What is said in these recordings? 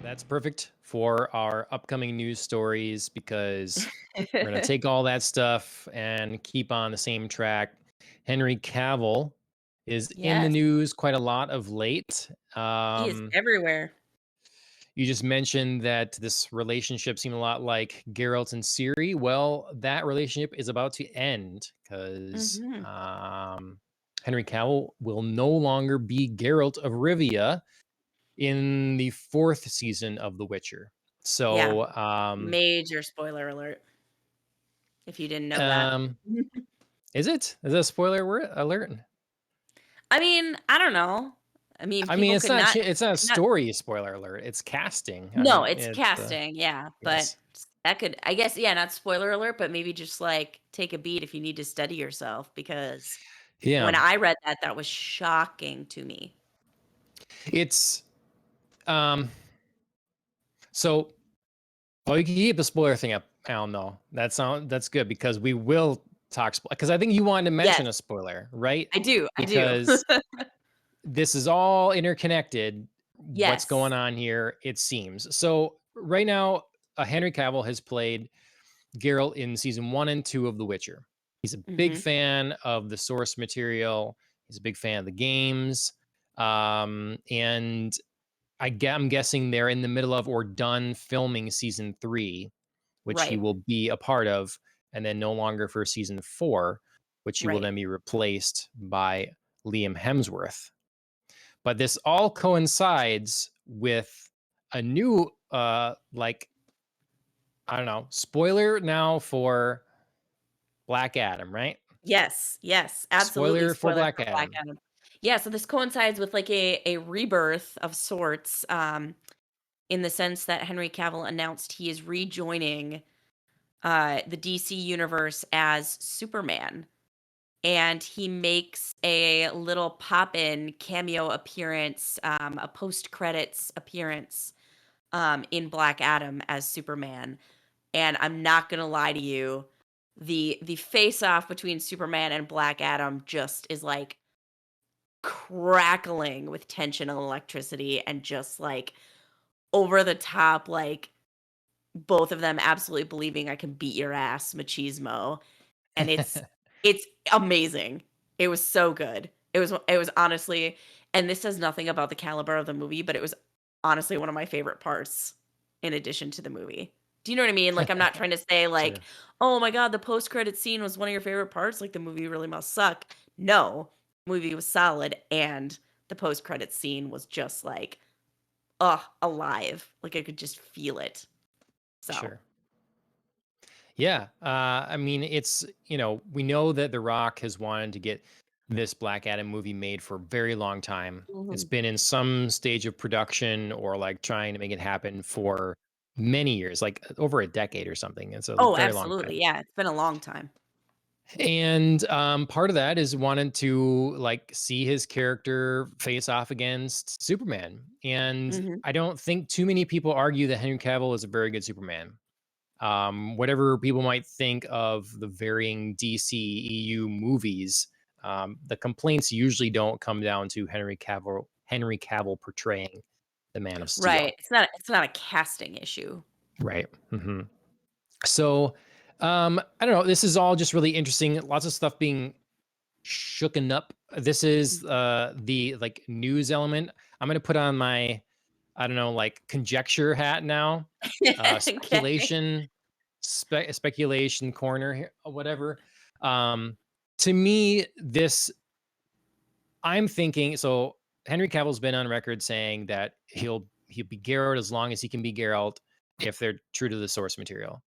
that's perfect for our upcoming news stories because we're going to take all that stuff and keep on the same track. Henry Cavill is in the Yes, news quite a lot of late. he is everywhere. You just mentioned that this relationship seemed a lot like Geralt and Ciri. Well, that relationship is about to end because Mhm. Henry Cavill will no longer be Geralt of Rivia in the fourth season of The Witcher. Yeah, So, major spoiler alert if you didn't know that. um, is it? Is that a spoiler alert? I mean, I don't know. I mean, I mean, people could it's not a could not story spoiler alert. It's casting. I No, mean, it's it's casting, yeah, but yes, that could I guess, yeah, not spoiler alert, but maybe just, like, take a beat if you need to steady yourself because when yeah. I read that, that was shocking to me. It's um. So, well, you can keep the spoiler thing up, Alan. Though that's good because we will talk. Because I think you wanted to Yes, mention a spoiler, right? I do. Because this is all interconnected. What's Yes. going on here? It seems so. Right now, Henry Cavill has played Geralt in season 1 and 2 of The Witcher. He's a big Mhm. fan of the source material. He's a big fan of the games, and I'm guessing they're in the middle of or done filming season 3, which he Right, will be a part of, and then no longer for season 4, which he will right. then be replaced by Liam Hemsworth. But this all coincides with a new like I don't know, spoiler now for Black Adam, right? Yes, yes, absolutely, Spoiler for spoiler Black for Black Adam. Adam. Yeah, so this coincides with, like, a rebirth of sorts, in the sense that Henry Cavill announced he is rejoining, the DC universe as Superman, and he makes a little pop-in cameo appearance, a post-credits appearance, in Black Adam as Superman, and I'm not gonna lie to you, the face off between Superman and Black Adam just is, like, crackling with tension and electricity and just, like, over the top, like, both of them absolutely believing I can beat your ass machismo, and it's amazing. It was so good. It was honestly, and this says nothing about the caliber of the movie, but it was honestly one of my favorite parts in addition to the movie. Do you know what I mean? Like, I'm not trying to say, like, Sure. "Oh my god, the post-credit scene was one of your favorite parts, like, the movie really must suck." No, movie was solid, and the post-credit scene was just, like, alive. Like, I could just feel it. So Sure. Yeah. I mean, we know that The Rock has wanted to get this Black Adam movie made for a very long time. It's Mhm. been in some stage of production or like trying to make it happen for many years, like over a decade or something. It's a Oh, very long time. absolutely, yeah, it's been a long time. And part of that is wanted to like see his character face off against Superman. And Mhm. I don't think too many people argue that Henry Cavill is a very good Superman. Whatever people might think of the varying DC EU movies, the complaints usually don't come down to Henry Cavill portraying the Man of Right, Steel. it's not a casting issue. Right. So, I don't know. This is all just really interesting. Lots of stuff being shooken up. This is Mhm. the like news element. I'm gonna put on my I don't know like conjecture hat now. Okay. Speculation corner here, whatever. Um, to me, this I'm thinking so. Henry Cavill's been on record saying that he'll be Geralt as long as he can be Geralt if they're true to the source material.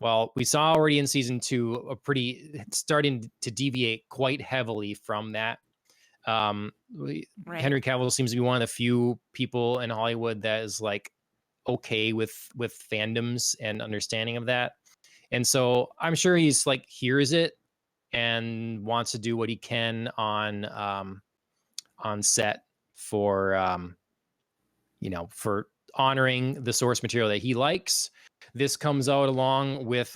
Well, we saw already in season 2 a pretty starting to deviate quite heavily from that. Right. Henry Cavill seems to be one of the few people in Hollywood that is like okay with fandoms and understanding of that. And so I'm sure he's like hears it and wants to do what he can on set for for honoring the source material that he likes. This comes out along with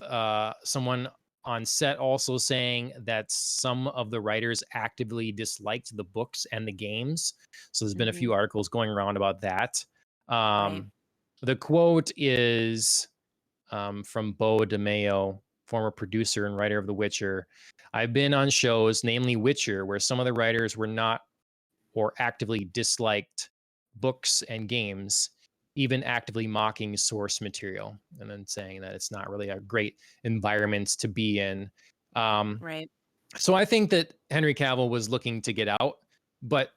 someone on set also saying that some of the writers actively disliked the books and the games. So there's been a Mhm. few articles going around about that. Right. Um, The quote is from Bo DeMayo, former producer and writer of The Witcher. I've been on shows, namely Witcher, where some of the writers were not or actively disliked books and games, even actively mocking source material, and then saying that it's not really a great environment to be in. Um, Right. so I think that Henry Cavill was looking to get out, but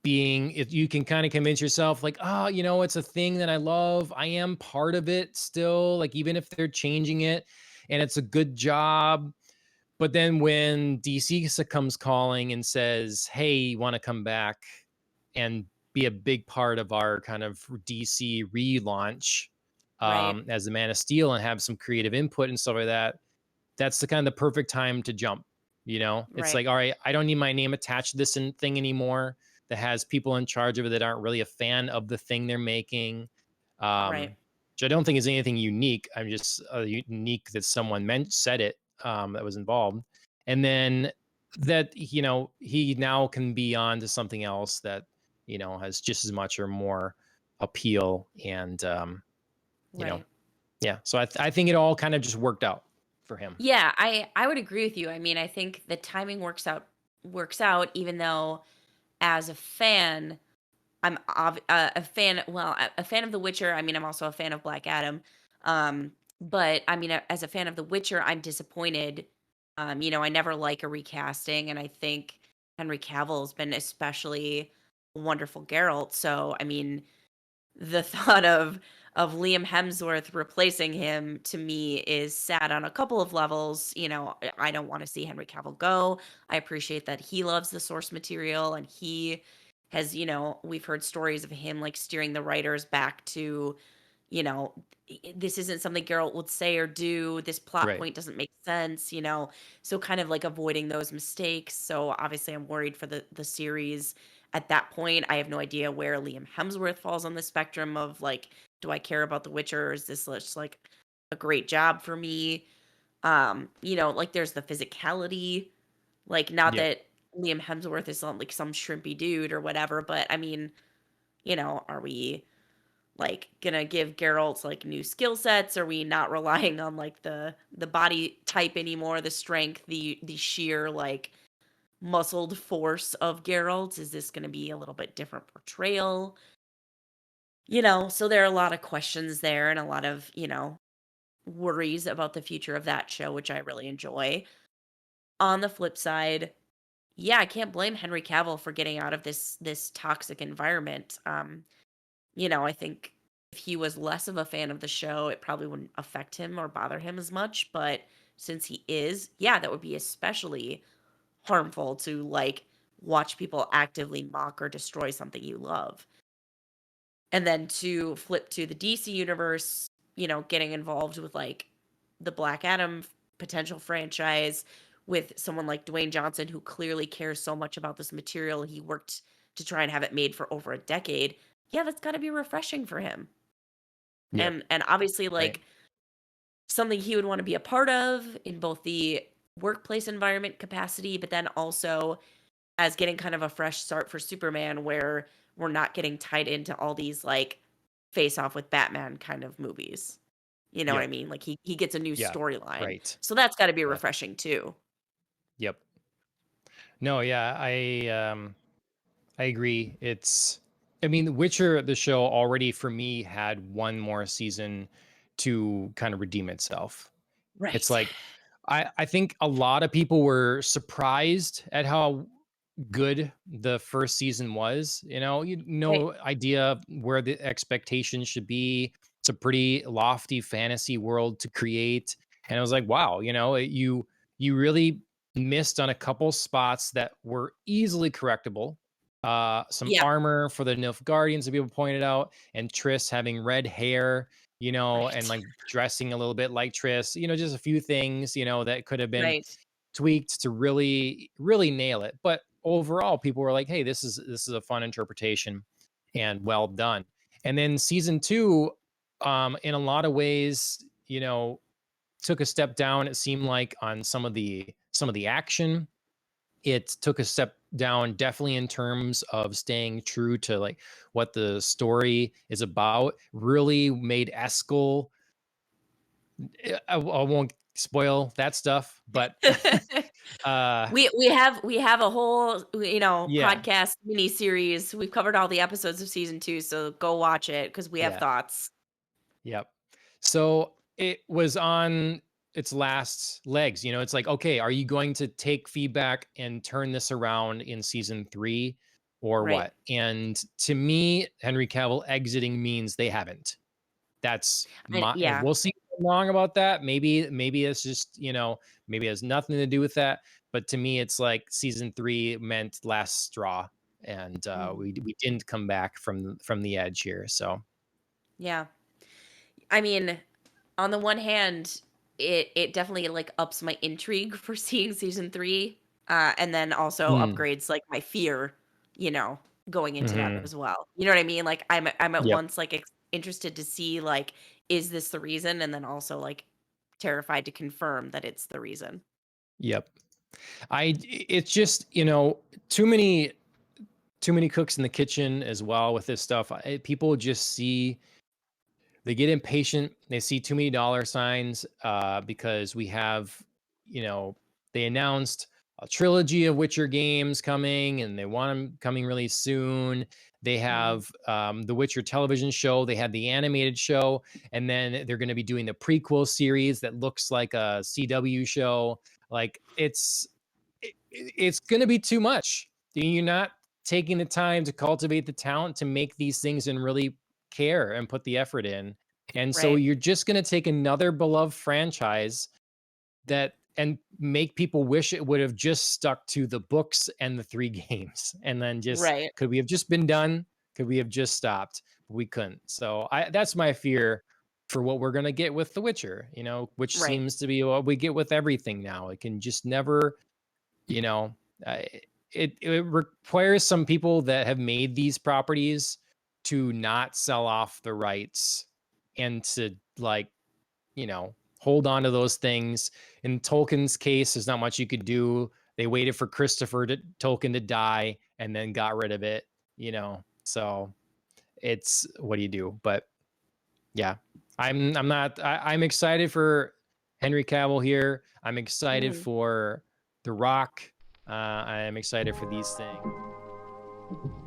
being if you can kind of convince yourself like, oh, it's a thing that I love, I am part of it still, like even if they're changing it and it's a good job. But then when DC comes calling and says, hey, you want to come back and be a big part of our kind of DC relaunch, Right. as the Man of Steel, and have some creative input and stuff like that, that's the kind of the perfect time to jump. It's Right. like, all right, I don't need my name attached to this thing anymore that has people in charge of it that aren't really a fan of the thing they're making. Right. Which I don't think is anything unique. I'm just unique that someone said it, that was involved. And then that, he now can be on to something else that, has just as much or more appeal. And, you know, Right. yeah. So I think it all kind of just worked out for him. Yeah, I would agree with you. I mean, I think the timing works out even though as a fan, a fan, well, a fan of The Witcher. I mean, I'm also a fan of Black Adam. But I mean, as a fan of The Witcher, I'm disappointed. I never like a recasting, and I think Henry Cavill has been especially a wonderful Geralt. So, I mean, the thought of Liam Hemsworth replacing him to me is sad on a couple of levels. I don't want to see Henry Cavill go. I appreciate that he loves the source material and he has, we've heard stories of him like steering the writers back to, you know, this isn't something Geralt would say or do. This plot Right. point doesn't make sense. So kind of like avoiding those mistakes. So obviously I'm worried for the series at that point. I have no idea where Liam Hemsworth falls on the spectrum of like, do I care about The Witcher or is this just like a great job for me? Like there's the physicality, like not Yep. that Liam Hemsworth is not like some shrimpy dude or whatever, but I mean, are we like gonna give Geralt like new skill sets? Are we not relying on like the body type anymore, the strength, the sheer like muscled force of Geralt? Is this going to be a little bit different portrayal? So there are a lot of questions there and a lot of, worries about the future of that show, which I really enjoy. On the flip side, yeah, I can't blame Henry Cavill for getting out of this toxic environment. I think if he was less of a fan of the show, it probably wouldn't affect him or bother him as much, but since he is, yeah, that would be especially harmful to like watch people actively mock or destroy something you love. And then to flip to the DC universe, getting involved with like the Black Adam potential franchise with someone like Dwayne Johnson who clearly cares so much about this material. He worked to try and have it made for over a decade. Yeah, that's got to be refreshing for him. Yep. And obviously Right. like something he would want to be a part of in both the workplace environment capacity, but then also as getting kind of a fresh start for Superman where we're not getting tied into all these like face off with Batman kind of movies. You know what I Yep. mean? Like he gets a new Yeah. storyline. Right. So that's got to be Yeah. refreshing too. Yep. No, yeah, I agree. I mean, The Witcher, the show already for me had one more season to kind of redeem itself. It's Right. like I think a lot of people were surprised at how good the first season was. You Right. no idea where the expectations should be. It's a pretty lofty fantasy world to create, and I was like, wow, you really missed on a couple spots that were easily correctable. Some Yeah. armor for the Nilfgaardians that people pointed out, and Triss having red hair, and Right. like dressing a little bit like Triss, just a few things, that could have been Right. tweaked to really, really nail it. But overall, people were like, "Hey, this is a fun interpretation and well done." And then season two, in a lot of ways, took a step down. It seemed like on some of the action, it took a step down definitely in terms of staying true to like what the story is about. Really made Eskel. I won't spoil that stuff, but uh, we have a whole, yeah, podcast mini series. We've covered all the episodes of season 2, so go watch it because we have yeah, thoughts. yep. So it was on its last legs. You know, it's like, okay, are you going to take feedback and turn this around in season 3 or Right. what? And to me, Henry Cavill exiting means they haven't. That's my, and Yeah. we'll see if I'm wrong about that. Maybe it's just, maybe it has nothing to do with that. But to me, it's like season 3 meant last straw. And Mhm. we didn't come back from the edge here. So Yeah. I mean, on the one hand, it definitely, like, ups my intrigue for seeing season 3, and then also mm, upgrades, like, my fear, you know, going into that hmm as well. You know what I mean? Like, I'm at yep. once, like, interested to see, like, is this the reason? And then also, like, terrified to confirm that it's the reason. Yep. It's just, too many cooks in the kitchen as well with this stuff. People just they get impatient. They see too many dollar signs because we have, you know, they announced a trilogy of Witcher games coming and they want them coming really soon. They Mhm. have the Witcher television show. They had the animated show. And then they're going to be doing the prequel series that looks like a CW show. Like it's going to be too much. You're not taking the time to cultivate the talent to make these things and really care and put the effort in. And so Right. you're just going to take another beloved franchise that and make people wish it would have just stuck to the books and the 3 games. And then just Right. could we have just been done? Could we have just stopped? We couldn't. So I that's my fear for what we're going to get with The Witcher, which Right. seems to be what we get with everything now. It can just never you know, uh, it requires some people that have made these properties to not sell off the rights and to hold on to those things. In Tolkien's case, there's not much you could do. They waited for Tolkien to die and then got rid of it. So it's what do you do? But yeah, I'm not. I'm excited for Henry Cavill here. I'm excited Mhm. for The Rock. I'm excited for these things.